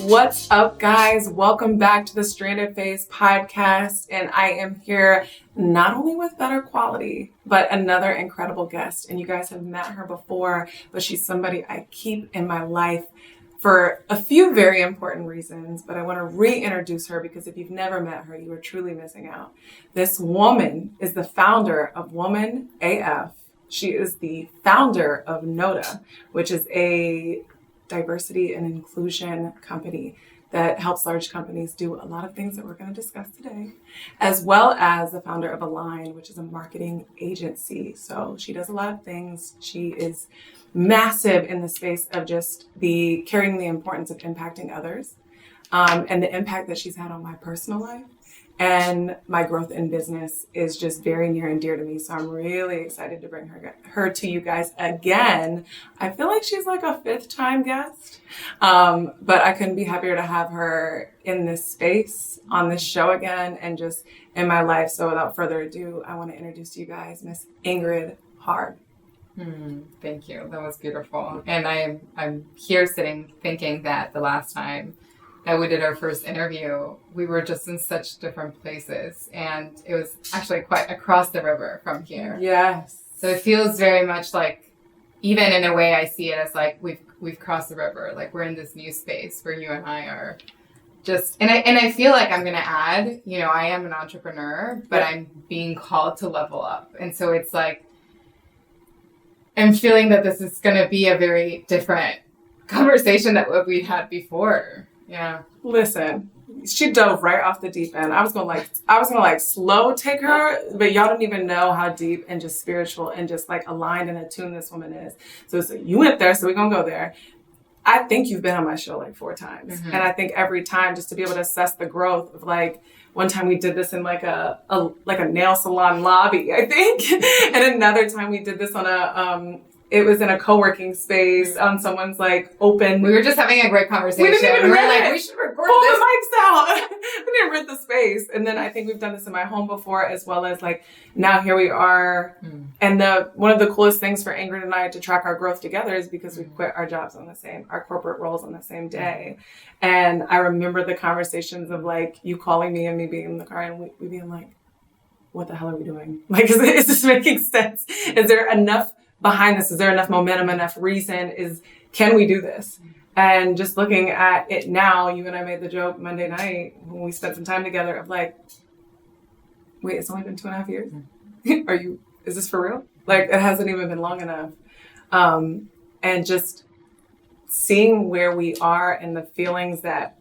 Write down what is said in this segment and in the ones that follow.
What's up, guys? Welcome back to the Stranded Phase podcast. And I am here not only with better quality, but another incredible guest. And you guys have met her before, but she's somebody I keep in my life for a few very important reasons. But I want to reintroduce her because if you've never met her, you are truly missing out. This woman is the founder of Woman AF. She is the founder of NODA, which is a diversity and inclusion company that helps large companies do a lot of things that we're going to discuss today, as well as the founder of Align, which is a marketing agency. So she does a lot of things. She is massive in the space of just carrying the importance of impacting others, and the impact that she's had on my personal life. And my growth in business is just very near and dear to me. So I'm really excited to bring her to you guys again. I feel like she's like a fifth time guest, but I couldn't be happier to have her in this space on this show again and just in my life. So without further ado, I want to introduce to you guys Miss Ingrid Harb. Thank you. That was beautiful. And I'm here sitting thinking that the last time that we did our first interview, we were just in such different places, and it was actually quite across the river from here. Yes. So it feels very much like, even in a way, I see it as like we've crossed the river. Like we're in this new space where you and I are just, and I feel like I'm gonna add, I am an entrepreneur, but I'm being called to level up, and so it's like I'm feeling that this is gonna be a very different conversation than what we had before. Yeah. Listen, she dove right off the deep end. I was gonna slow take her, but y'all don't even know how deep and just spiritual and just like aligned and attuned this woman is. So you went there, so we're gonna go there. I think you've been on my show like 4 times. Mm-hmm. And I think every time just to be able to assess the growth of like, one time we did this in like a nail salon lobby, I think. And another time we did this on it was in a co-working space on someone's like open. We were just having a great conversation. We didn't even we should record pull this. the mics out. We didn't rent the space. And then I think we've done this in my home before, as well as like now here we are. And one of the coolest things for Ingrid and I to track our growth together is because we quit our jobs our corporate roles on the same day. And I remember the conversations of like you calling me and me being in the car and we being like, what the hell are we doing? Like, is this making sense? Is there enough behind this? Is there enough momentum, enough reason? Can we do this? And just looking at it now, you and I made the joke Monday night when we spent some time together of like, wait, it's only been 2.5 years? Is this for real? Like, it hasn't even been long enough. And just seeing where we are and the feelings that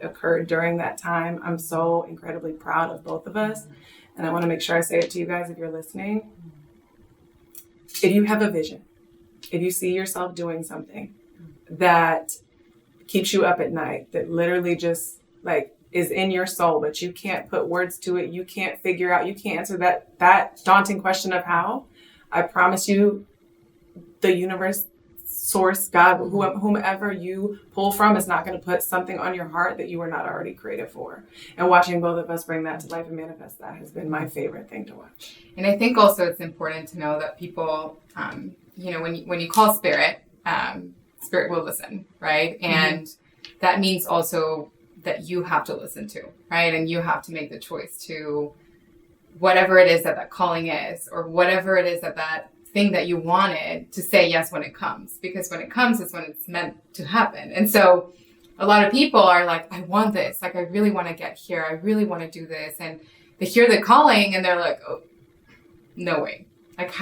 occurred during that time, I'm so incredibly proud of both of us. And I want to make sure I say it to you guys if you're listening. If you have a vision, if you see yourself doing something that keeps you up at night, that literally just like is in your soul, but you can't put words to it, you can't figure out, you can't answer that daunting question of how, I promise you, the universe, source, God, whomever you pull from is not going to put something on your heart that you were not already created for. And watching both of us bring that to life and manifest that has been my favorite thing to watch. And I think also it's important to know that people, when you call spirit, spirit will listen, right? And that means also that you have to listen to, right? And you have to make the choice to whatever it is that calling is, or whatever it is that thing that you wanted, to say yes when it comes, because when it comes is when it's meant to happen. And so a lot of people are like, I want this, like I really want to get here, I really want to do this, and they hear the calling and they're like, oh, no way, like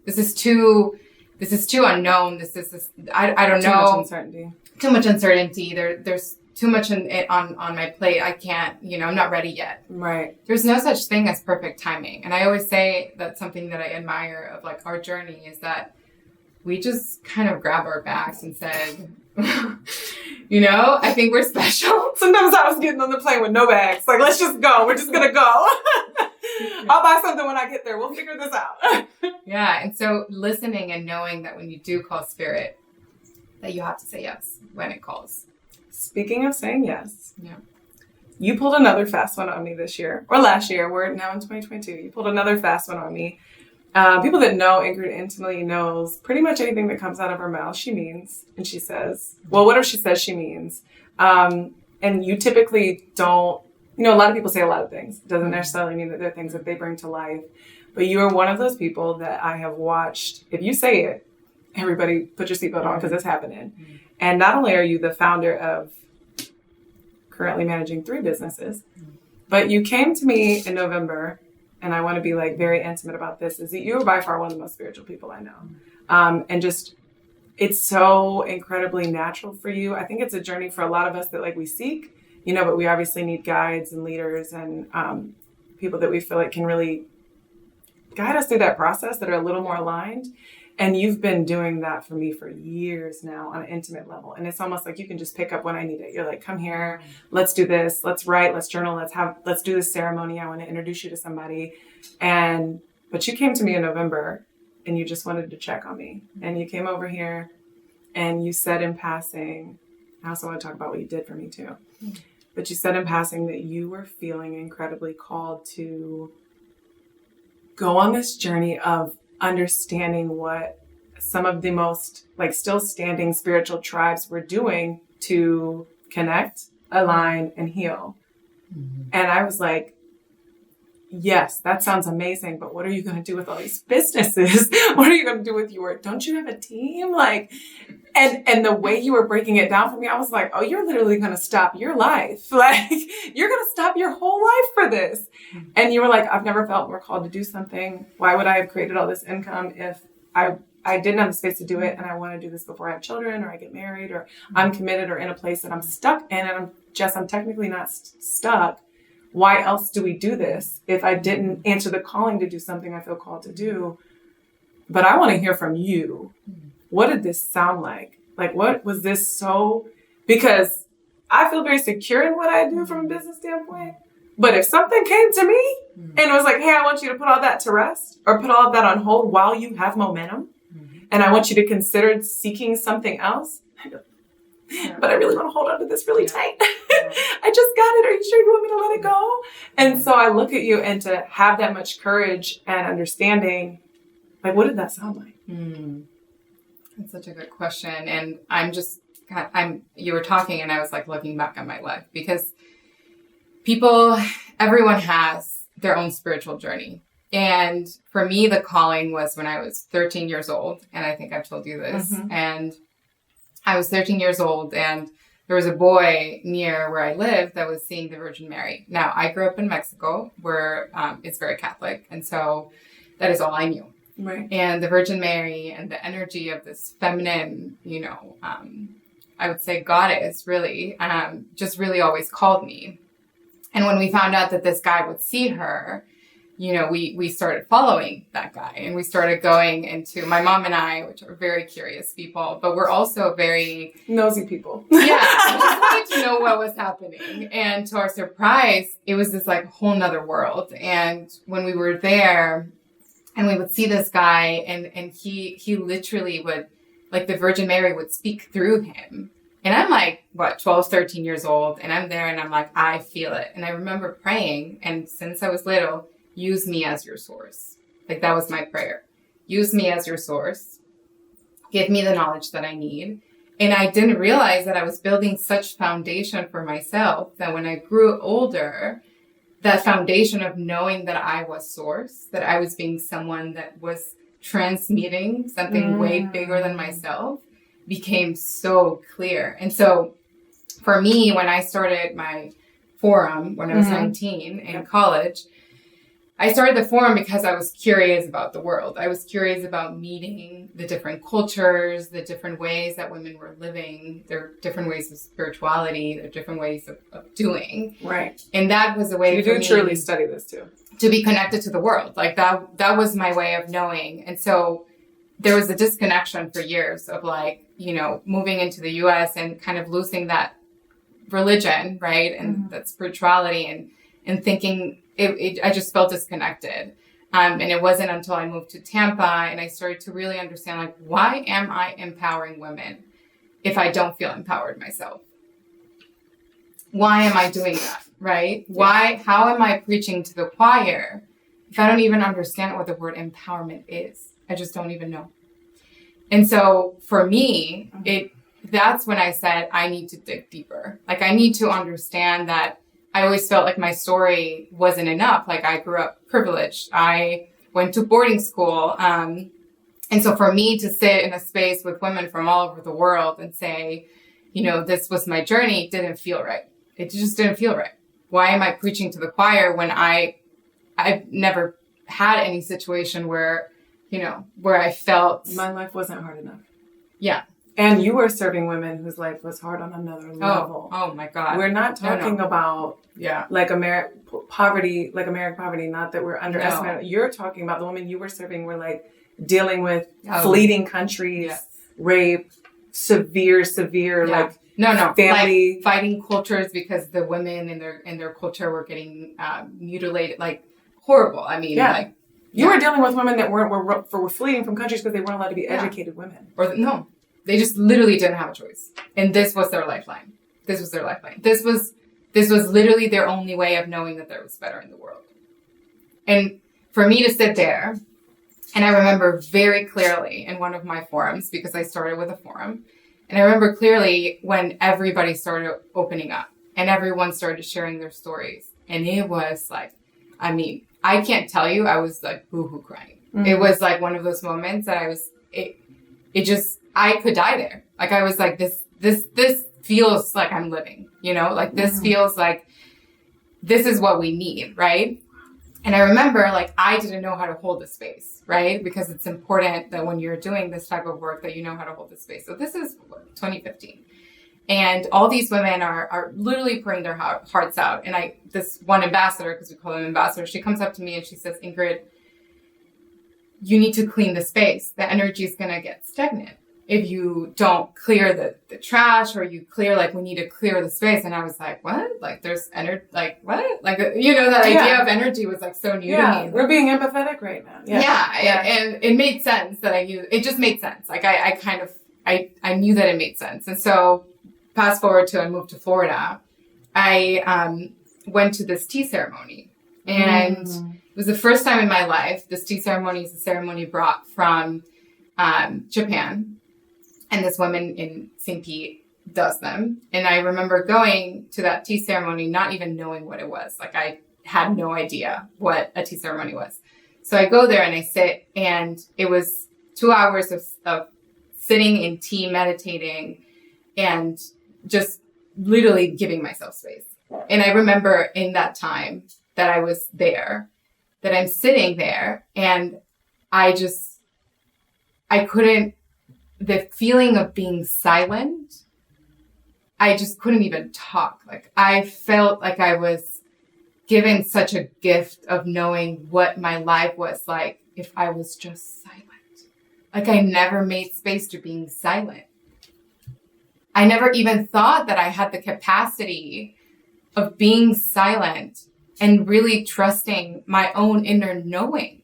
this is too unknown, I don't know, too much uncertainty, there's too much on my plate, I can't, I'm not ready yet. Right. There's no such thing as perfect timing. And I always say that's something that I admire of like our journey is that we just kind of grab our bags and said, I think we're special. Sometimes I was getting on the plane with no bags. Like, let's just go. We're just going to go. I'll buy something when I get there. We'll figure this out. Yeah. And so listening and knowing that when you do call spirit, that you have to say yes when it calls. Speaking of saying yes, you pulled another fast one on me this year, or last year. We're now in 2022. You pulled another fast one on me. People that know Ingrid intimately knows pretty much anything that comes out of her mouth, she means. And she says, well, whatever she says, she means. And you typically don't, a lot of people say a lot of things. It doesn't necessarily mean that they're things that they bring to life. But you are one of those people that I have watched. If you say it, everybody put your seatbelt on because it's happening. And not only are you the founder of currently managing 3 businesses, but you came to me in November, and I want to be like very intimate about this, is that you are by far one of the most spiritual people I know. And just, it's so incredibly natural for you. I think it's a journey for a lot of us that like we seek, but we obviously need guides and leaders and people that we feel like can really guide us through that process that are a little more aligned. And you've been doing that for me for years now on an intimate level. And it's almost like you can just pick up when I need it. You're like, come here, let's do this, let's write, let's journal, let's do this ceremony. I want to introduce you to somebody. But you came to me in November and you just wanted to check on me. And you came over here and you said in passing, I also want to talk about what you did for me too. But you said in passing that you were feeling incredibly called to go on this journey of understanding what some of the most like still standing spiritual tribes were doing to connect, align, and heal. And I was like, yes, that sounds amazing, but what are you going to do with all these businesses? What are you going to do with don't you have a team? And the way you were breaking it down for me, I was like, oh, you're literally going to stop your life. Like, you're going to stop your whole life for this. And you were like, I've never felt more called to do something. Why would I have created all this income if I didn't have the space to do it? And I want to do this before I have children or I get married or I'm committed or in a place that I'm stuck in. And I'm technically not stuck. Why else do we do this if I didn't answer the calling to do something I feel called to do? But I want to hear from you. What did this sound like? Like, what was this because I feel very secure in what I do from a business standpoint. But if something came to me and it was like, hey, I want you to put all that to rest or put all of that on hold while you have momentum. And I want you to consider seeking something else. But I really want to hold on to this really tight. I just got it. Are you sure you want me to let it go? And so I look at you and to have that much courage and understanding, like, what did that sound like? That's such a good question. And you were talking and I was like looking back at my life because everyone has their own spiritual journey. And for me, the calling was when I was 13 years old. And I think I've told you this. And I was 13 years old and there was a boy near where I lived that was seeing the Virgin Mary. Now, I grew up in Mexico where it's very Catholic. And so that is all I knew. Right. And the Virgin Mary and the energy of this feminine, I would say goddess really, just really always called me. And when we found out that this guy would see her, we started following that guy and we started going into my mom and I, which are very curious people, but we're also very nosy people. Yeah. We just wanted to know what was happening. And to our surprise, it was this like whole nother world. And when we were there and we would see this guy and he literally would, like the Virgin Mary would speak through him. And I'm like, 12, 13 years old. And I'm there and I'm like, I feel it. And I remember praying. And since I was little, use me as your source. Like that was my prayer. Use me as your source. Give me the knowledge that I need. And I didn't realize that I was building such foundation for myself that when I grew older, that foundation of knowing that I was source, that I was being someone that was transmitting something way bigger than myself became so clear. And so for me, when I started my forum when I was 19 in college, I started the forum because I was curious about the world. I was curious about meeting the different cultures, the different ways that women were living, their different ways of spirituality, their different ways of doing. Right. And that was a way you for do me truly study this too. To be connected to the world. Like that was my way of knowing. And so there was a disconnection for years of like, moving into the US and kind of losing that religion, right? And that spirituality and thinking I just felt disconnected. And it wasn't until I moved to Tampa and I started to really understand, like, why am I empowering women if I don't feel empowered myself? Why am I doing that, right? How am I preaching to the choir if I don't even understand what the word empowerment is, I just don't even know. And so for me, that's when I said, I need to dig deeper. Like, I need to understand that I always felt like my story wasn't enough. Like, I grew up privileged. I went to boarding school. And so for me to sit in a space with women from all over the world and say, you know, this was my journey, didn't feel right. It just didn't feel right. Why am I preaching to the choir when I've never had any situation where, you know, where I felt my life wasn't hard enough. Yeah. And you were serving women whose life was hard on another level. Oh my God. We're not talking about like American poverty, not that we're underestimating. No. You're talking about the women you were serving were like dealing with fleeting countries, rape, severe, like family like fighting cultures because the women in their culture were getting mutilated, like horrible. I mean, like you were dealing with women that were fleeing from countries because they weren't allowed to be educated women. They just literally didn't have a choice, and this was their lifeline. This was their lifeline. This was literally their only way of knowing that there was better in the world. And for me to sit there, and I remember very clearly in one of my forums, because I started with a forum, and I remember clearly when everybody started opening up and everyone started sharing their stories. And it was like, I mean, I can't tell you, I was like boohoo crying. Mm-hmm. It was like one of those moments that I could die there. Like, I was like, this feels like I'm living, you know, like this feels like this is what we need. Right. And I remember, like, I didn't know how to hold the space, right? Because it's important that when you're doing this type of work that you know how to hold the space. So this is 2015. And all these women are literally pouring their hearts out. And this one ambassador, because we call them ambassadors, she comes up to me and she says, Ingrid, you need to clean the space. The energy is going to get stagnant if you don't clear the trash, or you clear, like, we need to clear the space. And I was like, what? Like, there's energy, like, what? Like, you know, that idea of energy was like so new to me. We're being empathetic right now. And it made sense that I knew, it just made sense. Like, I knew that it made sense. And so fast forward to, I moved to Florida. I went to this tea ceremony, and it was the first time in my life. This tea ceremony is a ceremony brought from Japan. And this woman in St. Pete does them. And I remember going to that tea ceremony, not even knowing what it was. Like, I had no idea what a tea ceremony was. So I go there and I sit, and it was 2 hours of sitting in tea, meditating, and just literally giving myself space. And I remember in that time that I was there, that I'm sitting there, and I couldn't, the feeling of being silent, I just couldn't even talk. Like, I felt like I was given such a gift of knowing what my life was like if I was just silent. Like, I never made space to being silent. I never even thought that I had the capacity of being silent and really trusting my own inner knowing.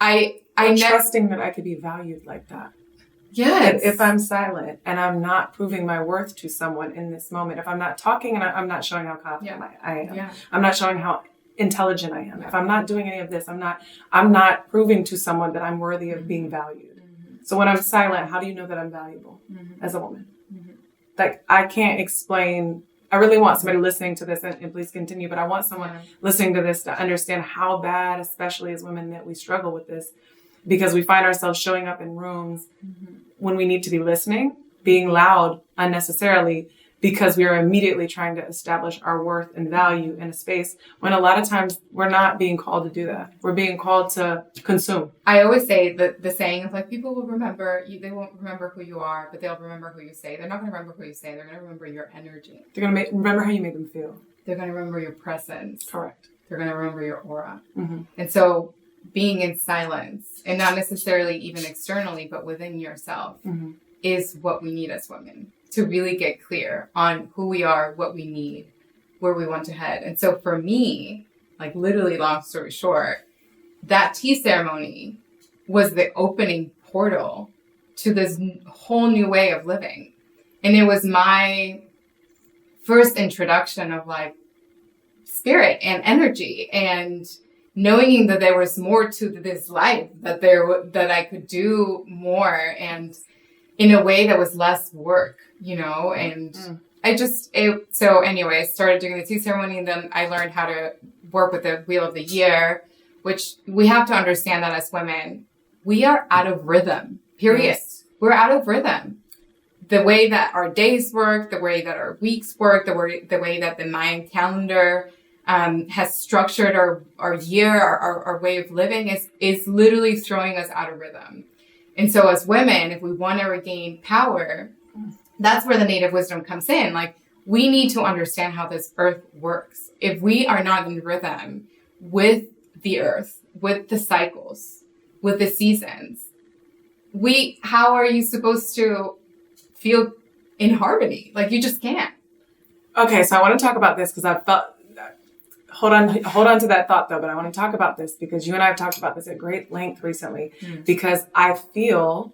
Trusting that I could be valued like that. Yes. If I'm silent and I'm not proving my worth to someone in this moment, if I'm not talking and I'm not showing how confident I am, I'm not showing how intelligent I am. If I'm not doing any of this, I'm not proving to someone that I'm worthy of being valued. Mm-hmm. So when I'm silent, how do you know that I'm valuable as a woman? Mm-hmm. Like, I can't explain. I really want somebody listening to this, and please continue, but I want someone listening to this to understand how bad, especially as women, that we struggle with this. Because we find ourselves showing up in rooms when we need to be listening, being loud unnecessarily, because we are immediately trying to establish our worth and value in a space when a lot of times we're not being called to do that. We're being called to consume. I always say the saying of, like, people will remember you, they won't remember who you are, but they'll remember who you say. They're not going to remember who you say. They're going to remember your energy. They're going to remember how you made them feel. They're going to remember your presence. Correct. They're going to remember your aura. Mm-hmm. And so being in silence, and not necessarily even externally, but within yourself, is what we need as women to really get clear on who we are, what we need, where we want to head. And so for me, like, literally, long story short, that tea ceremony was the opening portal to this whole new way of living. And it was my first introduction of, like, spirit and energy and knowing that there was more to this life, that I could do more and in a way that was less work, and so anyway, I started doing the tea ceremony, and then I learned how to work with the wheel of the year, which we have to understand that as women, we are out of rhythm, period. Yes. We're out of rhythm. The way that our days work, the way that our weeks work, the way that the Mayan calendar has structured our year, our way of living is literally throwing us out of rhythm. And so as women, if we want to regain power, that's where the native wisdom comes in. Like, we need to understand how this earth works. If we are not in rhythm with the earth, with the cycles, with the seasons, how are you supposed to feel in harmony? Like, you just can't. Okay, so I want to talk about this because I felt... Hold on to that thought, though, but I want to talk about this because you and I have talked about this at great length recently because I feel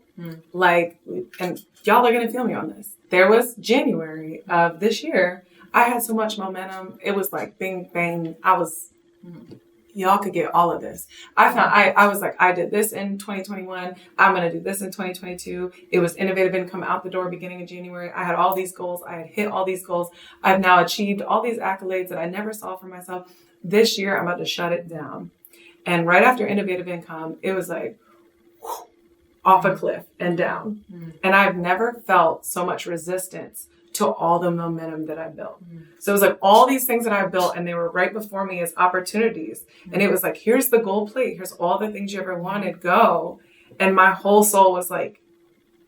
like, and y'all are going to feel me on this, there was January of this year, I had so much momentum. It was like bing, bang. Y'all could get all of this. I was like, I did this in 2021. I'm going to do this in 2022. It was innovative income out the door beginning of January. I had all these goals. I had hit all these goals. I've now achieved all these accolades that I never saw for myself. This year, I'm about to shut it down. And right after innovative income, it was like off a cliff and down. And I've never felt so much resistance to all the momentum that I built. So it was like all these things that I built, and they were right before me as opportunities. And it was like, here's the gold plate. Here's all the things you ever wanted. Go. And my whole soul was like,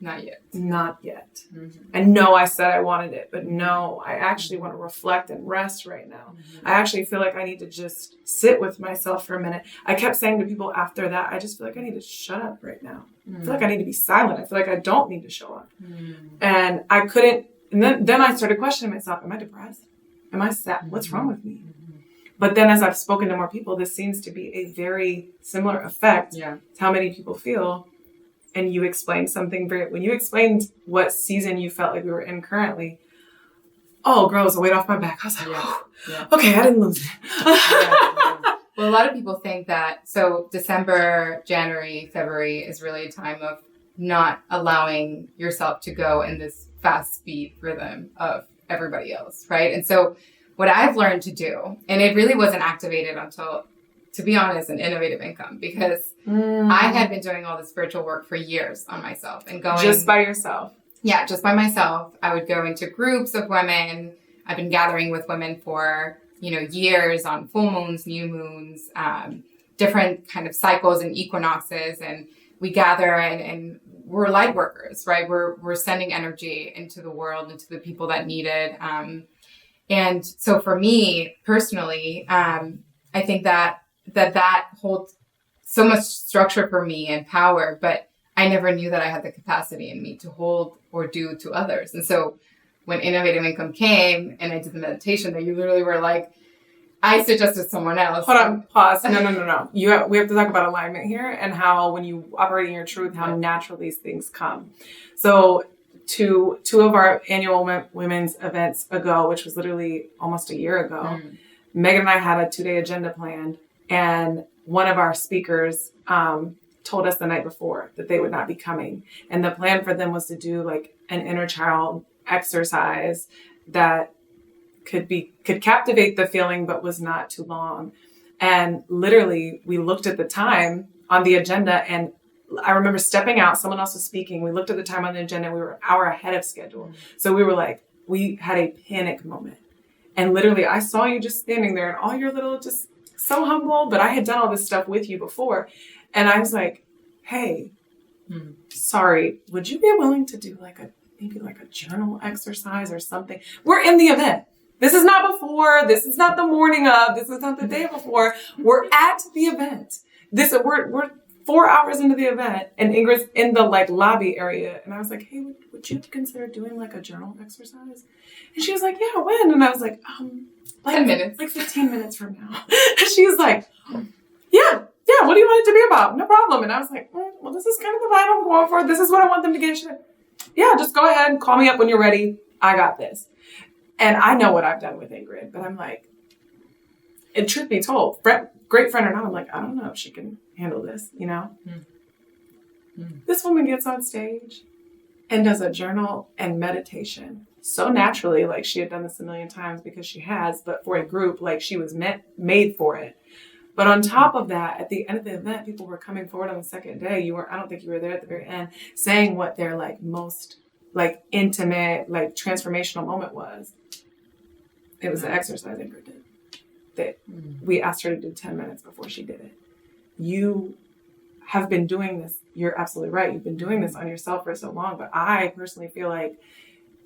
not yet. Not yet. And no, I said I wanted it, but no, I actually want to reflect and rest right now. I actually feel like I need to just sit with myself for a minute. I kept saying to people after that, I just feel like I need to shut up right now. I feel like I need to be silent. I feel like I don't need to show up. And I couldn't. And then I started questioning myself. Am I depressed? Am I sad? What's wrong with me? But then as I've spoken to more people, this seems to be a very similar effect to how many people feel. And you explained something when you explained what season you felt like we were in currently, girl, it was a weight off my back. I was like, okay, I didn't lose it. Well, a lot of people think that, so December, January, February is really a time of not allowing yourself to go in this fast speed rhythm of everybody else, right? And so what I've learned to do, and it really wasn't activated until, to be honest, an innovative income, because I had been doing all the spiritual work for years on myself and going... Just by yourself? Yeah, just by myself. I would go into groups of women. I've been gathering with women for, years on full moons, new moons, different kind of cycles and equinoxes. And we gather and we're light workers, right? We're sending energy into the world, into the people that need it. And so for me personally, I think that holds so much structure for me and power, but I never knew that I had the capacity in me to hold or do to others. And so when Innovative Income came and I did the meditation, that you literally were like, I suggested someone else. Hold on, pause. No. We have to talk about alignment here and how when you operate in your truth, how natural these things come. So two of our annual women's events ago, which was literally almost a year ago, Megan and I had a 2-day agenda planned, and one of our speakers told us the night before that they would not be coming. And the plan for them was to do like an inner child exercise that could captivate the feeling, but was not too long. And literally we looked at the time on the agenda, and I remember stepping out, someone else was speaking. We looked at the time on the agenda, we were an hour ahead of schedule. So we were like, we had a panic moment. And literally I saw you just standing there and all your little, just so humble, but I had done all this stuff with you before. And I was like, hey, sorry, would you be willing to do maybe a journal exercise or something? We're in the event. This is not before. This is not the morning of. This is not the day before. We're at the event. We're 4 hours into the event, and Ingrid's in the lobby area. And I was like, hey, would you consider doing a journal exercise? And she was like, yeah, when? And I was like, 10 minutes. 15 minutes from now. And she was like, yeah, what do you want it to be about? No problem. And I was like, well, this is kind of the vibe I'm going for. This is what I want them to get. She's like, yeah, just go ahead and call me up when you're ready. I got this. And I know what I've done with Ingrid, but I'm like, And truth be told, great friend or not, I'm like, I don't know if she can handle this, you know? This woman gets on stage and does a journal and meditation so naturally, like she had done this a million times because she has, but for a group, like she was made for it. But on top of that, at the end of the event, people were coming forward on the second day. I don't think you were there at the very end, saying what their like most like intimate, like transformational moment was. It was the exercise Ingrid did. That we asked her to do 10 minutes before she did it. You have been doing this. You're absolutely right. You've been doing this on yourself for so long, but I personally feel like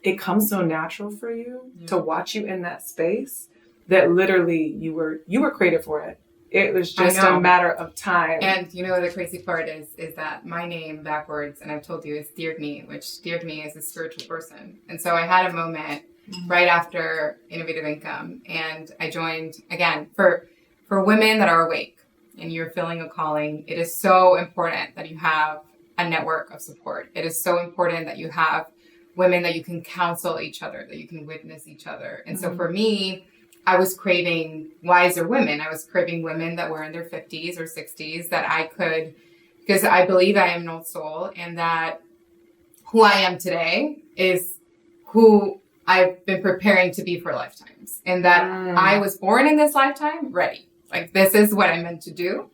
it comes so natural for you to watch you in that space that literally you were created for it. It was just a matter of time. And you know, the crazy part is that my name backwards, and I've told you, is Deirdre, which Deirdre is a spiritual person. And so I had a moment right after Innovative Income, and I joined, again, for women that are awake and you're feeling a calling, it is so important that you have a network of support. It is so important that you have women that you can counsel each other, that you can witness each other. And so for me, I was craving wiser women. I was craving women that were in their 50s or 60s that I could, because I believe I am an old soul, and that who I am today is who I've been preparing to be for lifetimes. And that I was born in this lifetime ready. Like, this is what I'm meant to do.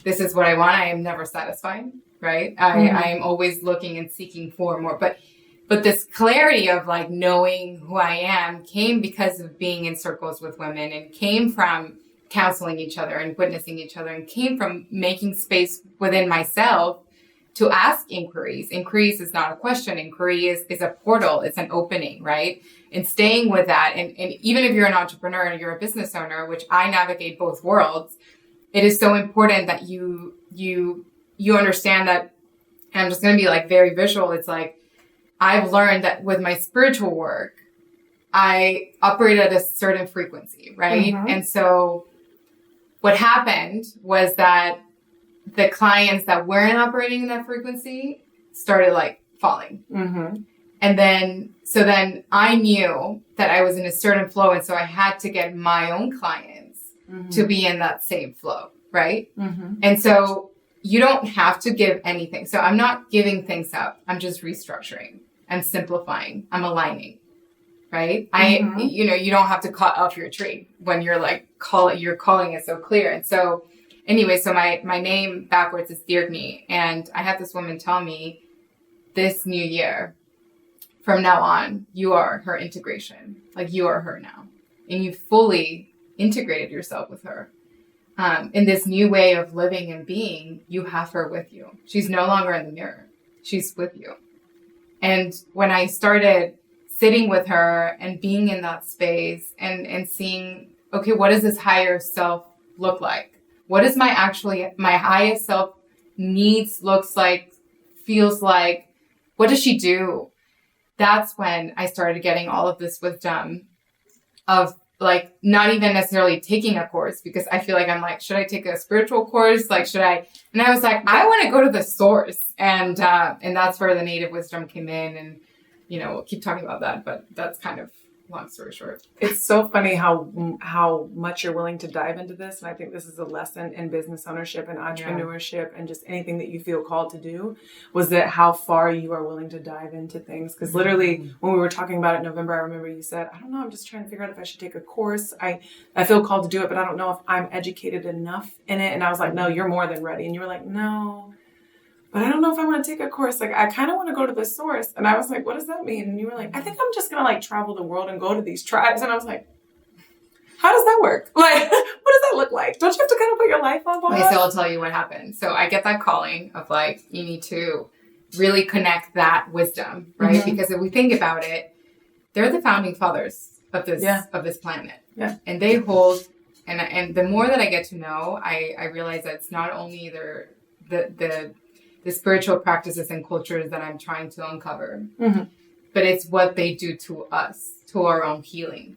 This is what I want. I am never satisfied, right? I am always looking and seeking for more. But this clarity of like knowing who I am came because of being in circles with women, and came from counseling each other and witnessing each other, and came from making space within myself to ask inquiries. Inquiries is not a question. Inquiry is a portal. It's an opening, right? And staying with that. And even if you're an entrepreneur and you're a business owner, which I navigate both worlds, it is so important that you understand that. And I'm just going to be like very visual. It's like, I've learned that with my spiritual work, I operate at a certain frequency, right? And so what happened was that the clients that weren't operating in that frequency started like falling. And then I knew that I was in a certain flow. And so I had to get my own clients to be in that same flow, right? And so you don't have to give anything. So I'm not giving things up. I'm just restructuring. I'm simplifying. I'm aligning, right? You don't have to cut off your tree when you're like, you're calling it so clear. And so anyway, so my name backwards is Deirdre. And I had this woman tell me, this new year, from now on, you are her integration. Like, you are her now. And you fully integrated yourself with her. In this new way of living and being, you have her with you. She's no longer in the mirror. She's with you. And when I started sitting with her and being in that space and seeing, okay, what does this higher self look like? What is my highest self needs, looks like, feels like? What does she do? That's when I started getting all of this wisdom of like, not even necessarily taking a course, because I feel like I'm like, should I take a spiritual course? Like, should I? And I was like, I want to go to the source. And that's where the native wisdom came in. And, we'll keep talking about that, but that's kind of long story short. It's so funny how much you're willing to dive into this. And I think this is a lesson in business ownership and entrepreneurship and just anything that you feel called to do, was that how far you are willing to dive into things. Because literally when we were talking about it in November, I remember you said, I don't know, I'm just trying to figure out if I should take a course. I feel called to do it, but I don't know if I'm educated enough in it. And I was like, no, you're more than ready. And you were like, no, but I don't know if I want to take a course. Like, I kind of want to go to the source. And I was like, what does that mean? And you were like, I think I'm just going to like travel the world and go to these tribes. And I was like, how does that work? Like, what does that look like? Don't you have to kind of put your life on pause? Okay, so I'll tell you what happened. So I get that calling of like, you need to really connect that wisdom, right? Because if we think about it, they're the founding fathers of this planet. Yeah. And they hold, and the more that I get to know, I realize that it's not only the spiritual practices and cultures that I'm trying to uncover, but it's what they do to us, to our own healing,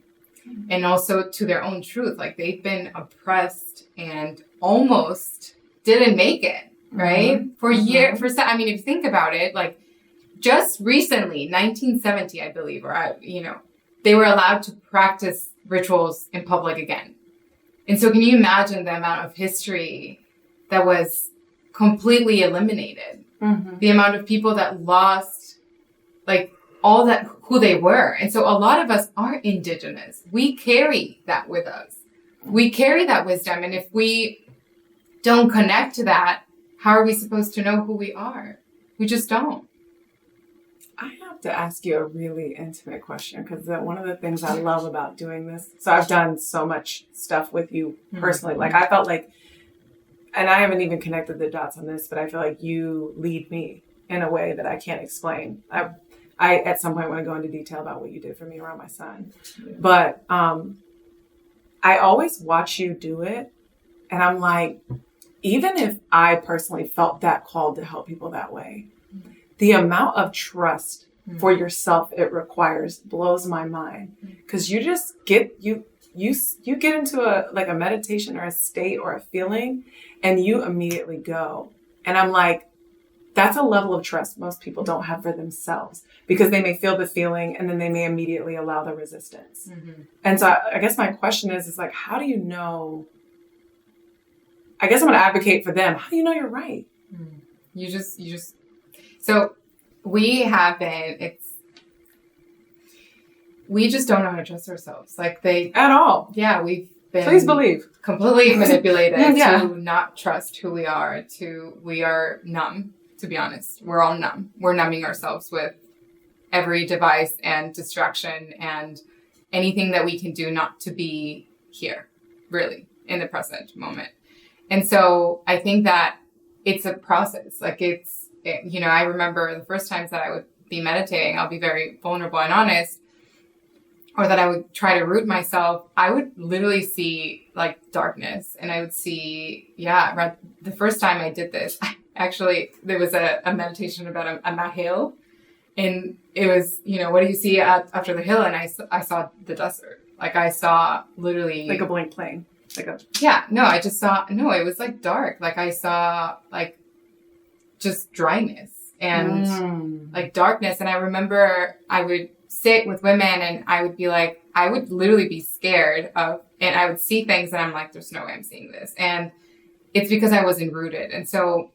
and also to their own truth. Like, they've been oppressed and almost didn't make it, right? For years. I mean, if you think about it, like, just recently, 1970, I believe, they were allowed to practice rituals in public again. And so can you imagine the amount of history that was completely eliminated? Mm-hmm. The amount of people that lost, like, all that, who they were. And so a lot of us are indigenous. We carry that with us. We carry that wisdom. And if we don't connect to that, how are we supposed to know who we are? We just don't. I have to ask you a really intimate question, because one of the things I love about doing this, so I've done so much stuff with you personally. Like, I felt like, and I haven't even connected the dots on this, but I feel like you lead me in a way that I can't explain. I at some point want to go into detail about what you did for me around my son. But I always watch you do it, and I'm like, even if I personally felt that called to help people that way, the amount of trust for yourself it requires blows my mind. Because you just get, you get into a meditation or a state or a feeling, and you immediately go. And I'm like, that's a level of trust most people don't have for themselves, because they may feel the feeling and then they may immediately allow the resistance. And so I guess my question is like, how do you know? I guess I'm going to advocate for them. How do you know you're right? You just, so we have been, we just don't know how to trust ourselves. Like at all. Yeah, we've been. Please believe. Completely manipulated Yeah. to not trust who we are, we are numb, to be honest. We're all numb. We're numbing ourselves with every device and distraction and anything that we can do not to be here, really, in the present moment. And so I think that it's a process. Like I remember the first times that I would be meditating, I'll be very vulnerable and honest, or that I would try to root myself, I would literally see like darkness. And I would see, the first time I did this, actually, there was a meditation about a mahil. And it was, what do you see after the hill? And I saw the desert. Like I saw literally... Like a blank plane. I just saw, it was like dark. Like I saw like just dryness and like darkness. And I remember I would sit with women and I would be like, I would literally be scared of, and I would see things and I'm like, there's no way I'm seeing this. And it's because I wasn't rooted. And so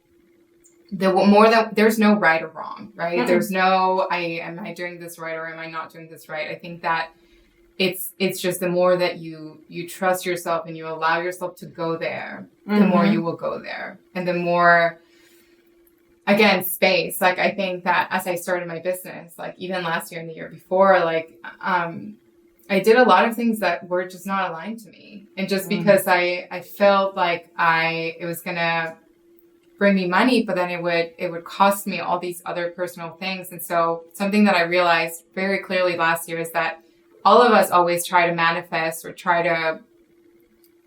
there's no right or wrong, right? Mm-hmm. There's no, am I doing this right or am I not doing this right? I think that it's just the more that you trust yourself and you allow yourself to go there, the more you will go there. And the more, again, space. Like, I think that as I started my business, like even last year and the year before, like, I did a lot of things that were just not aligned to me. And just because I felt like it was going to bring me money, but then it would cost me all these other personal things. And so something that I realized very clearly last year is that all of us always try to manifest or try to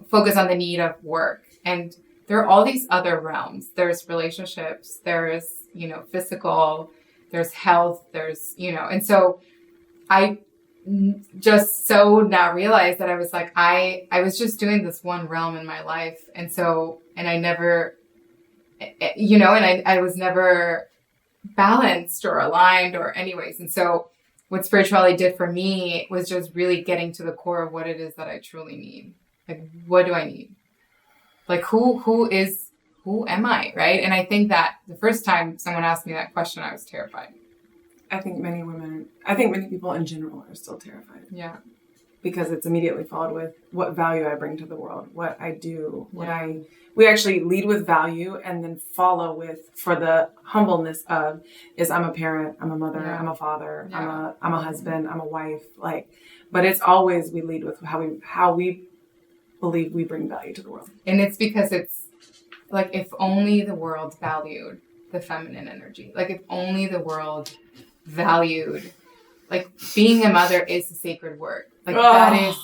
focus on the need of work. And there are all these other realms. There's relationships, there's, physical, there's health, there's, and so I just so now realized that I was like, I was just doing this one realm in my life. And so, and I never, and I was never balanced or aligned or anyways. And so what spirituality did for me was just really getting to the core of what it is that I truly need. Like, what do I need? Like, who am I? Right. And I think that the first time someone asked me that question, I was terrified. I think many people in general are still terrified. Yeah. Because it's immediately followed with what value I bring to the world, what I do, we actually lead with value and then follow with, for the humbleness of, is I'm a parent, I'm a mother, I'm a father, I'm a husband, I'm a wife, but it's always, we lead with how we believe we bring value to the world. And it's because it's like, if only the world valued the feminine energy, like if only the world valued, like being a mother is a sacred work. Like that is,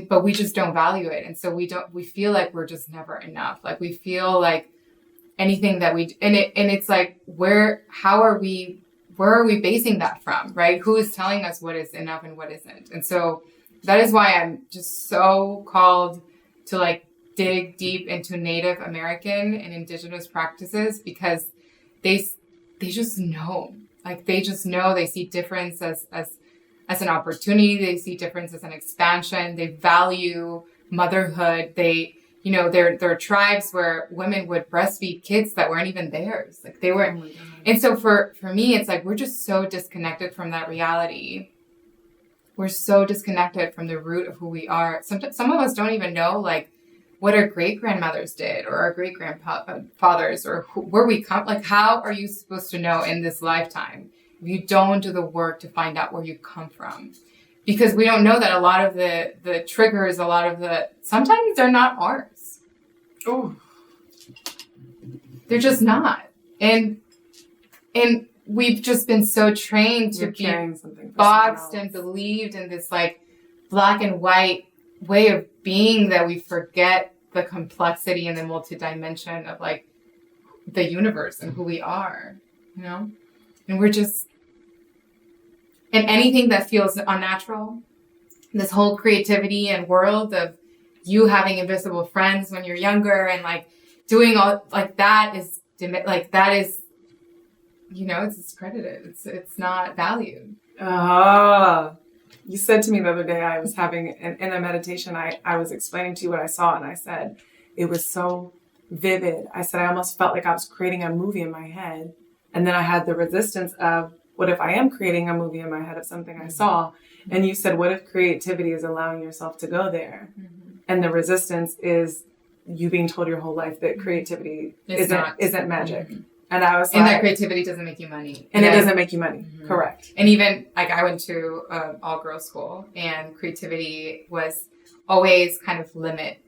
but we just don't value it. And so we feel like we're just never enough. Like we feel like anything that it's like, where are we basing that from? Right? Who is telling us what is enough and what isn't? And so that is why I'm just so called to like dig deep into Native American and indigenous practices, because they just know, like they just know, they see difference as an opportunity. They see difference as an expansion. They value motherhood. They, there are tribes where women would breastfeed kids that weren't even theirs. Like they were. Oh, and so for me, it's like, we're just so disconnected from that reality. We're so disconnected from the root of who we are. Some of us don't even know, like, what our great-grandmothers did or our great-grandfathers or where we come. Like, how are you supposed to know in this lifetime if you don't do the work to find out where you come from? Because we don't know that a lot of the triggers, sometimes they're not ours. Oh, they're just not. And we've just been so trained to be boxed and believed in this like black and white way of being that we forget the complexity and the multidimension of like the universe and who we are, and we're just, and anything that feels unnatural, this whole creativity and world of you having invisible friends when you're younger and like doing all like that is it's discredited. It's not valued. You said to me the other day, I was having in a meditation, I was explaining to you what I saw, and I said, it was so vivid. I said, I almost felt like I was creating a movie in my head. And then I had the resistance of, what if I am creating a movie in my head of something I saw? And you said, what if creativity is allowing yourself to go there? Mm-hmm. And the resistance is you being told your whole life that creativity isn't magic. Mm-hmm. And I was that creativity doesn't make you money. And it doesn't make you money. Mm-hmm. Correct. And even, like, I went to an all-girls school, and creativity was always kind of limited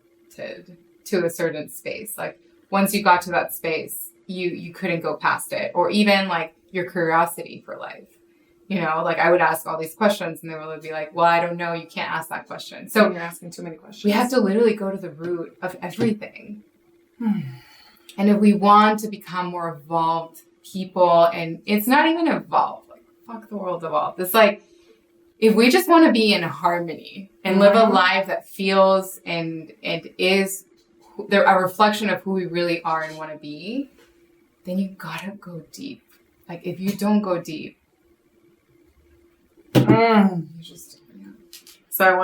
to a certain space. Like, once you got to that space, you couldn't go past it. Or even, like, your curiosity for life. Like, I would ask all these questions, and they would be like, well, I don't know. You can't ask that question. So you're asking too many questions. We have to literally go to the root of everything. And if we want to become more evolved people, and it's not even evolved, like, fuck the world evolved. It's like, if we just want to be in harmony and live a life that feels and is a reflection of who we really are and want to be, then you gotta go deep. Like, if you don't go deep, you just, So I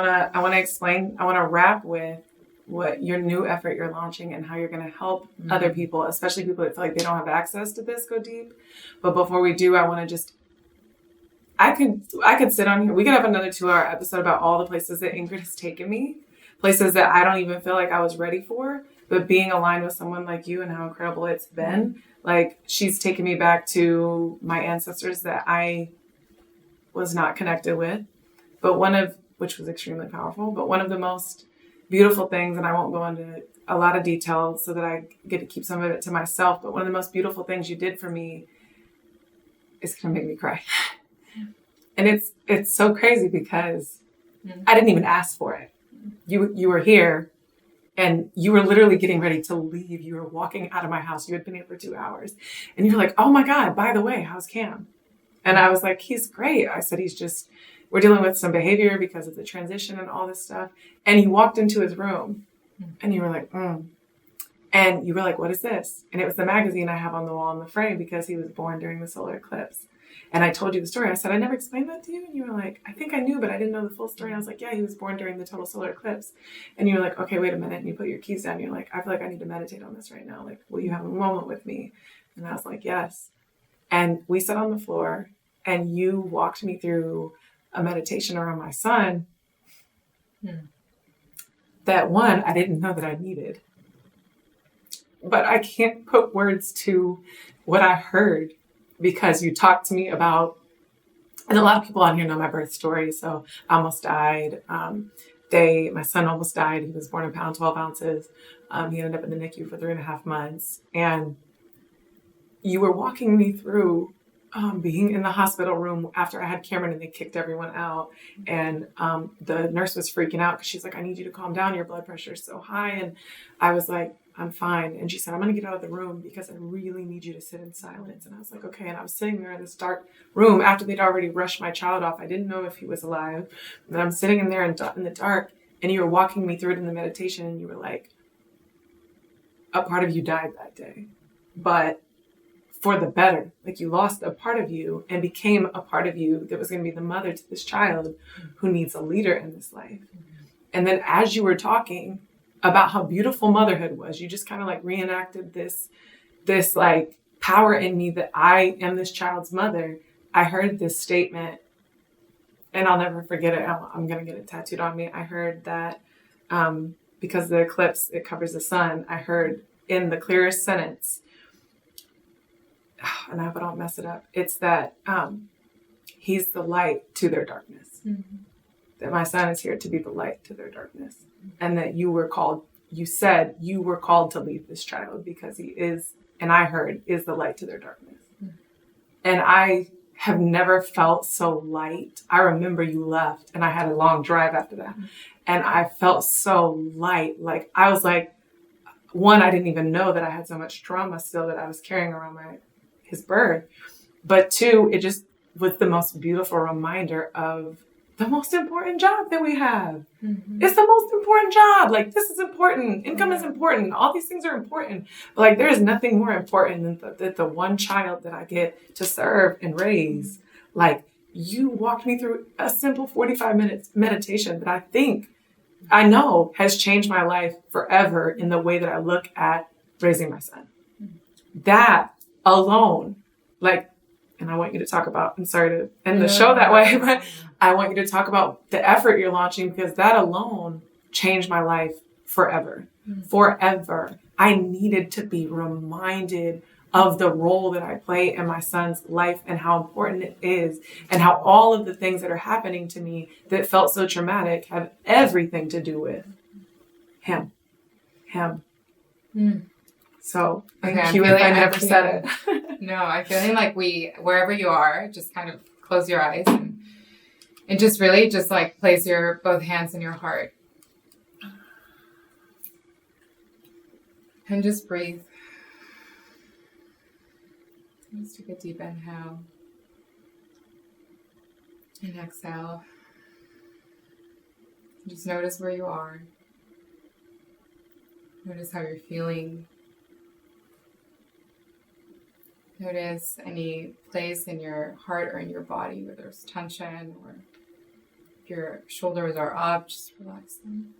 want to wrap with what your new effort you're launching and how you're going to help other people, especially people that feel like they don't have access to this, go deep. But before we do, I want to just, I could sit on here. We could have another 2-hour episode about all the places that Ingrid has taken me, places that I don't even feel like I was ready for, but being aligned with someone like you and how incredible it's been. Like, she's taken me back to my ancestors that I was not connected with, which was extremely powerful, but one of the most beautiful things, and I won't go into a lot of detail so that I get to keep some of it to myself, but one of the most beautiful things you did for me is going to make me cry. And it's so crazy because I didn't even ask for it. You were here and you were literally getting ready to leave. You were walking out of my house. You had been here for 2 hours and you were like, oh my God, by the way, how's Cam? And I was like, he's great. I said, we're dealing with some behavior because of the transition and all this stuff. And you walked into his room and you were like, And you were like, what is this? And it was the magazine I have on the wall in the frame because he was born during the solar eclipse. And I told you the story. I said, I never explained that to you. And you were like, I think I knew, but I didn't know the full story. I was like, yeah, he was born during the total solar eclipse. And you were like, okay, wait a minute. And you put your keys down. You're like, I feel like I need to meditate on this right now. Like, will you have a moment with me? And I was like, yes. And we sat on the floor and you walked me through a meditation around my son. That one, I didn't know that I needed. But I can't put words to what I heard because you talked to me about, and a lot of people on here know my birth story. So I almost died. My son almost died. He was born a pound, 12 ounces. He ended up in the NICU for 3.5 months. And you were walking me through being in the hospital room after I had Cameron and they kicked everyone out. And the nurse was freaking out because she's like, I need you to calm down. Your blood pressure is so high. And I was like, I'm fine. And she said, I'm going to get out of the room because I really need you to sit in silence. And I was like, okay. And I was sitting there in this dark room after they'd already rushed my child off. I didn't know if he was alive. And I'm sitting in there in the dark and you were walking me through it in the meditation. And you were like, a part of you died that day, but for the better. Like, you lost a part of you and became a part of you that was going to be the mother to this child who needs a leader in this life. And then as you were talking about how beautiful motherhood was, you just kind of like reenacted this like power in me that I am this child's mother. I heard this statement, and I'll never forget it. I'm going to get it tattooed on me. I heard that because the eclipse, it covers the sun. I heard in the clearest sentence, and I hope I don't mess it up, it's that he's the light to their darkness. Mm-hmm. That my son is here to be the light to their darkness. And that you said you were called to lead this child because he is, and I heard, is the light to their darkness. Mm-hmm. And I have never felt so light. I remember you left and I had a long drive after that. Mm-hmm. And I felt so light. Like, I was like, one, I didn't even know that I had so much trauma still that I was carrying around his birth. But two, it just was the most beautiful reminder of the most important job that we have. Mm-hmm. It's the most important job. Like, this is important. Income is important. All these things are important. But like, there is nothing more important than the one child that I get to serve and raise. Like, you walked me through a simple 45 minutes meditation that I know has changed my life forever in the way that I look at raising my son. Mm-hmm. That alone, like, and I want you to talk about, I'm sorry to end the show that way, but I want you to talk about the effort you're launching, because that alone changed my life forever. Mm-hmm. Forever. I needed to be reminded of the role that I play in my son's life and how important it is, and how all of the things that are happening to me that felt so traumatic have everything to do with him. Mm. So thank you if I never said it. No, I'm feeling like wherever you are, just kind of close your eyes and just really just like place your both hands in your heart. And just breathe. Just take a deep inhale. And exhale. Just notice where you are. Notice how you're feeling. Notice any place in your heart or in your body where there's tension, or if your shoulders are up, just relax them.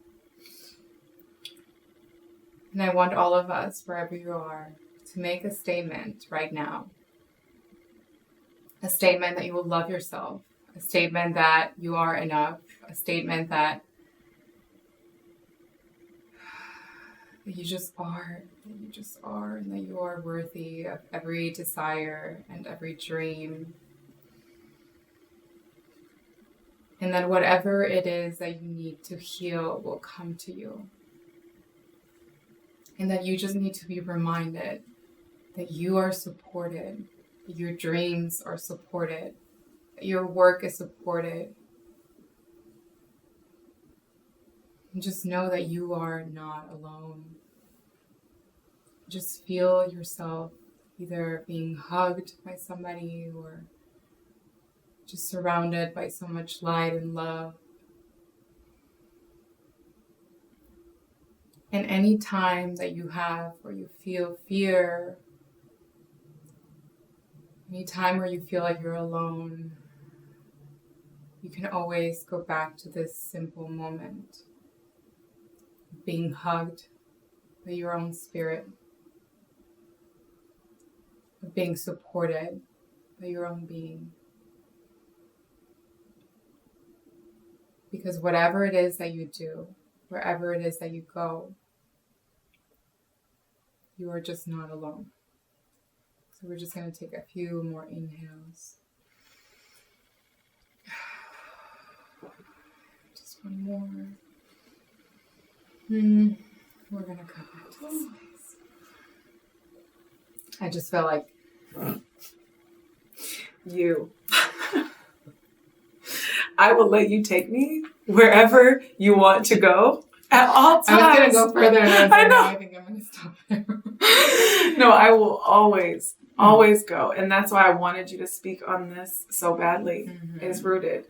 And I want all of us, wherever you are, to make a statement right now. A statement that you will love yourself. A statement that you are enough. A statement that you just are, and that you are worthy of every desire and every dream. And that whatever it is that you need to heal will come to you. And that you just need to be reminded that you are supported, that your dreams are supported, that your work is supported. And just know that you are not alone. Just feel yourself either being hugged by somebody or just surrounded by so much light and love. And any time that you have where you feel fear, any time where you feel like you're alone, you can always go back to this simple moment. Being hugged by your own spirit. Of being supported by your own being. Because whatever it is that you do, wherever it is that you go, you are just not alone. So we're just going to take a few more inhales. Just one more. We're going to come back to this place. I just felt like you. I will let you take me wherever you want to go at all times. I was going to go further, and I know. I think I'm going to stop there. No, I will always go. And that's why I wanted you to speak on this so badly. Mm-hmm. Is rooted.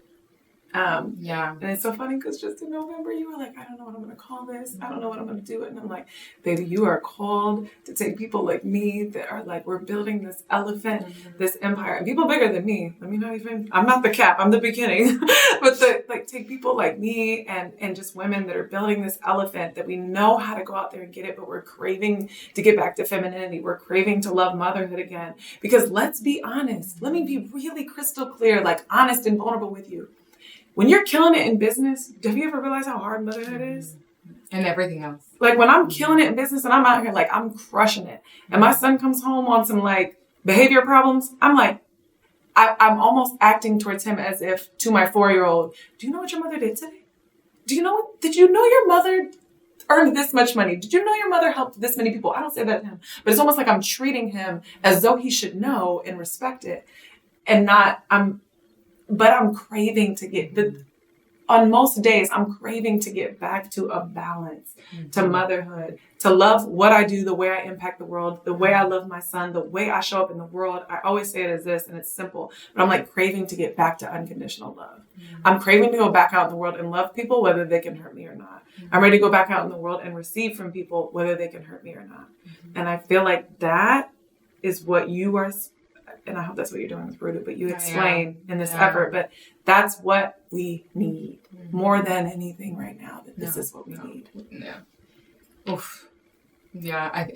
And it's so funny because just in November, you were like, I don't know what I'm going to call this. I don't know what I'm going to do it. And I'm like, baby, you are called to take people like me that are like, we're building this elephant, this empire. And people bigger than me. Let me not even, I'm not the cap, I'm the beginning. But take people like me and just women that are building this elephant that we know how to go out there and get it, but we're craving to get back to femininity. We're craving to love motherhood again. Because let's be honest. Let me be really crystal clear, like honest and vulnerable with you. When you're killing it in business, have you ever realized how hard motherhood is? And everything else. Like when I'm killing it in business and I'm out here, like I'm crushing it. And my son comes home on some like behavior problems. I'm like, I'm almost acting towards him as if to my 4-year-old, do you know what your mother did today? Did you know your mother earned this much money? Did you know your mother helped this many people? I don't say that to him, but it's almost like I'm treating him as though he should know and respect it and not, but I'm craving to get on most days, I'm craving to get back to a balance, to motherhood, to love what I do, the way I impact the world, the way I love my son, the way I show up in the world. I always say it as this, and it's simple, but I'm like craving to get back to unconditional love. I'm craving to go back out in the world and love people, whether they can hurt me or not. I'm ready to go back out in the world and receive from people, whether they can hurt me or not. And I feel like that is what you are, and I hope that's what you're doing with Rooted, but you explain in this effort, but that's what we need more than anything right now, that this is what we need. Yeah. Oof. Yeah.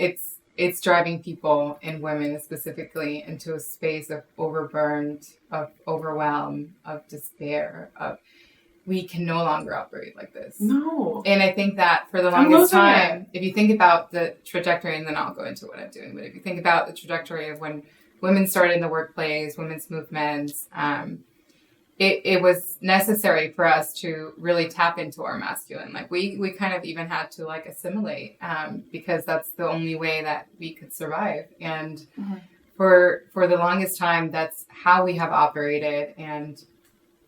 It's driving people and women specifically into a space of overburned, of overwhelm, of despair, of we can no longer operate like this. No. And I think that for the longest time, if you think about the trajectory, and then I'll go into what I'm doing, but if you think about the trajectory of when women started in the workplace, women's movements, it was necessary for us to really tap into our masculine. Like we kind of even had to like assimilate because that's the only way that we could survive. And for the longest time, that's how we have operated, and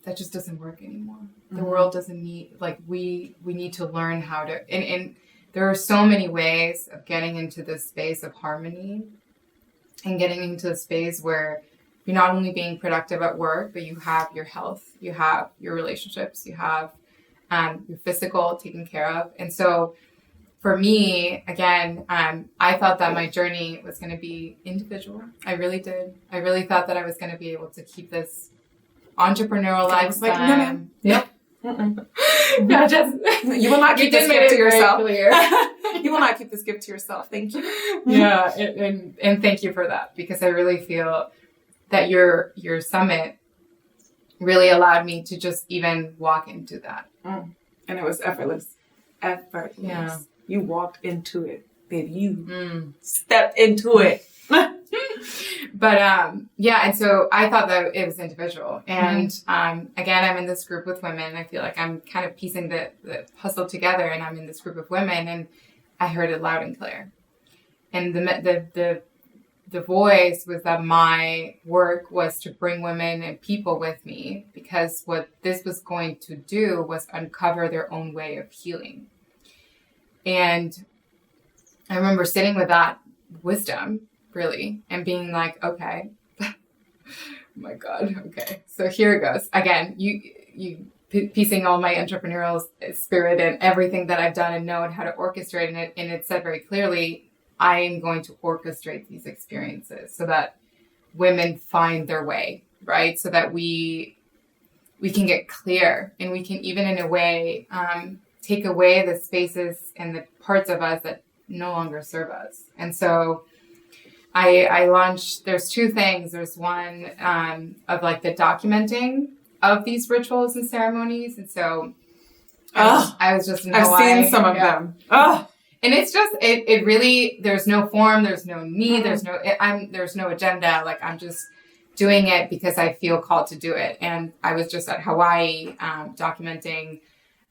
that just doesn't work anymore. The world doesn't need, like we need to learn how to, and there are so many ways of getting into this space of harmony and getting into a space where you're not only being productive at work, but you have your health, you have your relationships, you have your physical taken care of. And so for me, again, I thought that my journey was going to be individual. I really did. I really thought that I was going to be able to keep this entrepreneurial lifestyle. Like, no, ma'am. Yep. No, just, you will not keep this gift to yourself. You will not keep this gift to yourself. Thank you. Yeah, and thank you for that, because I really feel that your summit really allowed me to just even walk into that. And it was effortless. Effortless. Yeah. You walked into it, baby. You stepped into it. But and so I thought that it was individual. And again, I'm in this group with women. I feel like I'm kind of piecing the puzzle together, and I'm in this group of women, and I heard it loud and clear. And the voice was that my work was to bring women and people with me, because what this was going to do was uncover their own way of healing. And I remember sitting with that wisdom, really, and being like, okay, oh my God, okay, so here it goes. Again, you piecing all my entrepreneurial spirit and everything that I've done and known how to orchestrate it, and it said very clearly, I am going to orchestrate these experiences so that women find their way, right? So that we can get clear, and we can even in a way take away the spaces and the parts of us that no longer serve us. And so I launched, there's two things. There's one of like the documenting of these rituals and ceremonies. And so I was just in Hawaii. I've seen some of them. Oh. And it's just, it really, there's no form, there's no need, there's no agenda. Like I'm just doing it because I feel called to do it. And I was just at Hawaii documenting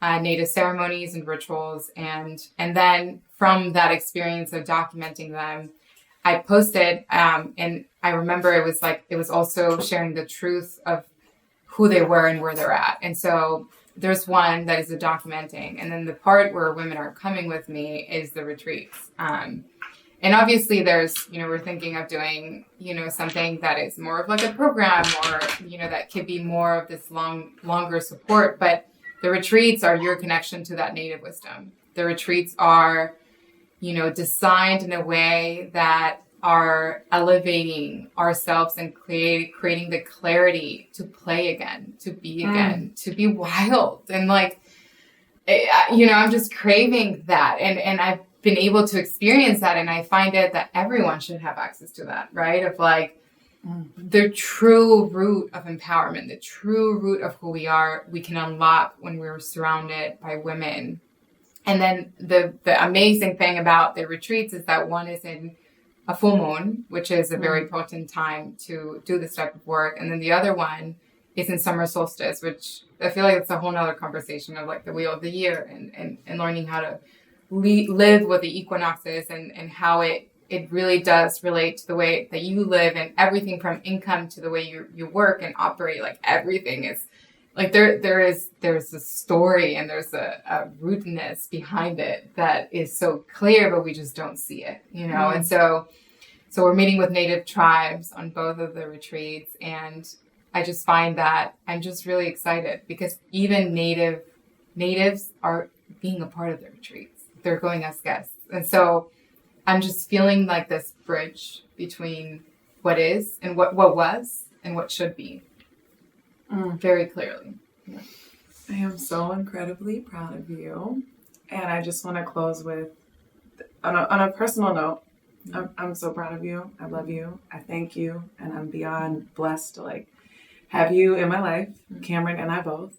Native ceremonies and rituals. And then from that experience of documenting them, I posted, and I remember it was also sharing the truth of who they were and where they're at. And so there's one that is the documenting. And then the part where women are coming with me is the retreats. And And obviously there's, we're thinking of doing, something that is more of like a program or, that could be more of this longer support. But the retreats are your connection to that native wisdom. The retreats are, designed in a way that are elevating ourselves and creating the clarity to play again, to be again, to be wild. And like, I'm just craving that. And I've been able to experience that. And I find it that everyone should have access to that, right? Of like the true root of empowerment, the true root of who we are, we can unlock when we're surrounded by women. And then the amazing thing about the retreats is that one is in a full moon, which is a very potent time to do this type of work. And then the other one is in summer solstice, which I feel like it's a whole nother conversation of like the wheel of the year and learning how to live with the equinoxes and how it really does relate to the way that you live, and everything from income to the way you work and operate. Like everything is like there's a story and there's a rootedness behind it that is so clear, but we just don't see it, And so we're meeting with native tribes on both of the retreats, and I just find that I'm just really excited because even natives are being a part of the retreats. They're going as guests. And so I'm just feeling like this bridge between what is and what was and what should be very clearly. Yeah. I am so incredibly proud of you. And I just want to close with, on a personal note, I'm so proud of you. I love you. I thank you. And I'm beyond blessed to like have you in my life, Cameron and I both.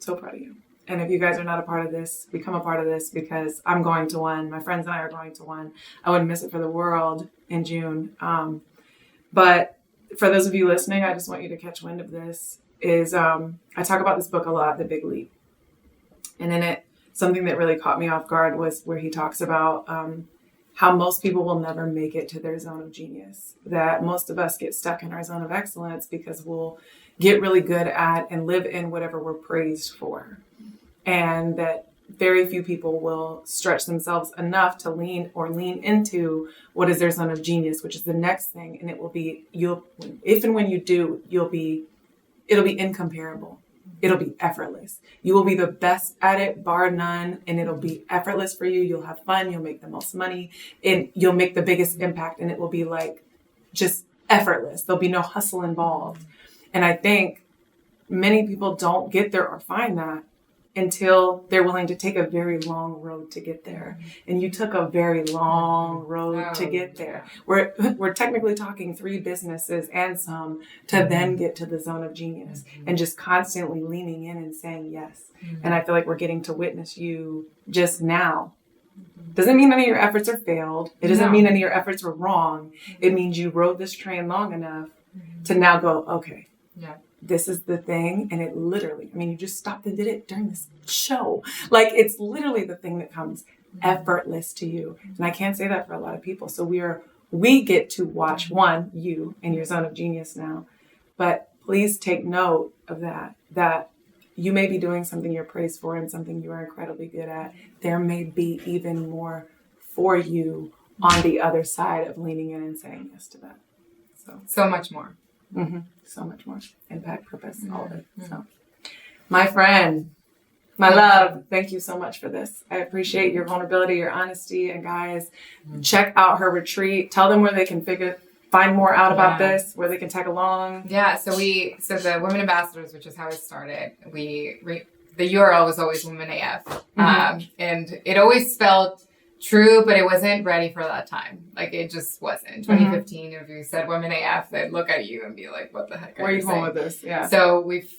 So proud of you. And if you guys are not a part of this, become a part of this, because I'm going to one. My friends and I are going to one. I wouldn't miss it for the world in June. But for those of you listening, I just want you to catch wind of this. I talk about this book a lot, The Big Leap. And in it, something that really caught me off guard was where he talks about how most people will never make it to their zone of genius. That most of us get stuck in our zone of excellence because we'll get really good at and live in whatever we're praised for. And that very few people will stretch themselves enough to lean into what is their zone of genius, which is the next thing. And it will be, if and when you do, it'll be incomparable. It'll be effortless. You will be the best at it, bar none, and it'll be effortless for you. You'll have fun. You'll make the most money, and you'll make the biggest impact. And it will be like just effortless. There'll be no hustle involved. And I think many people don't get there or find that until they're willing to take a very long road to get there. And you took a very long road to get there. We're technically talking 3 businesses and some to then get to the zone of genius, and just constantly leaning in and saying yes. And I feel like we're getting to witness you just now. Doesn't mean any of your efforts are failed. It doesn't mean any of your efforts were wrong. It means you rode this train long enough to now go, okay. Yeah. This is the thing. And it literally, you just stopped and did it during this show. Like, it's literally the thing that comes effortless to you. And I can't say that for a lot of people. So we get to watch you in your zone of genius now. But please take note of that you may be doing something you're praised for and something you are incredibly good at. There may be even more for you on the other side of leaning in and saying yes to that. So much more. Mm-hmm. So much more. Impact, purpose, all of it. So, my friend, my love, thank you so much for this. I appreciate your vulnerability, your honesty, and guys, check out her retreat. Tell them where they can find more out about this, where they can tag along. Yeah. So the Women Ambassadors, which is how it started. The URL was always Women AF, and it always felt true, but it wasn't ready for that time. Like, it just wasn't. 2015, if you said Women AF, they'd look at you and be like, what the heck where are you going with this? Yeah. So we've,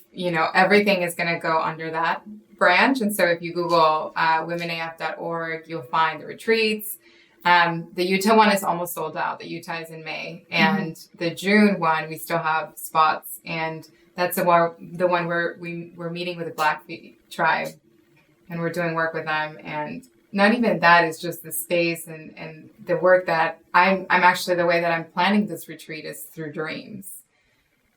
everything is going to go under that branch. And so if you Google womenaf.org, you'll find the retreats. The Utah one is almost sold out. The Utah is in May. And the June one, we still have spots. And that's the one where we're meeting with the Blackfeet tribe, and we're doing work with them. And not even that, is just the space and the work that I'm actually, the way that I'm planning this retreat is through dreams.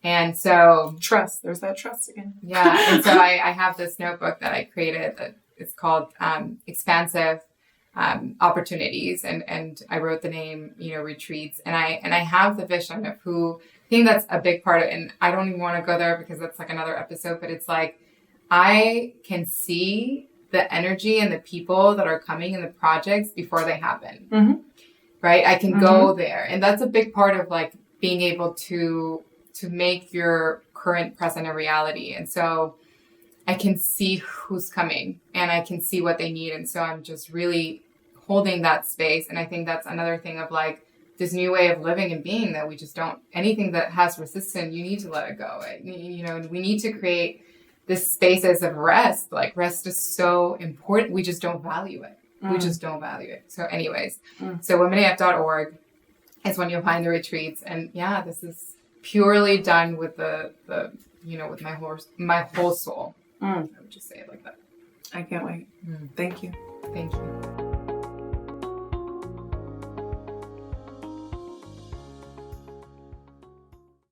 And so trust, there's that trust again. Yeah. And so I have this notebook that I created that is called Expansive, opportunities. And I wrote the name, retreats. And I have the vision of who, I think that's a big part of it. And I don't even want to go there because that's like another episode, but it's like, I can see the energy and the people that are coming in the projects before they happen. Mm-hmm. Right? I can go there. And that's a big part of like being able to make your current present a reality. And so I can see who's coming and I can see what they need. And so I'm just really holding that space. And I think that's another thing of like this new way of living and being that we just don't, anything that has resistance, you need to let it go. We need to create this spaces of rest. Like rest is so important. We just don't value it. We just don't value it. So anyways, so womenaf.org is when you'll find the retreats. And yeah, this is purely done with the with my whole soul. I would just say it like that. I can't wait. Thank you. Thank you.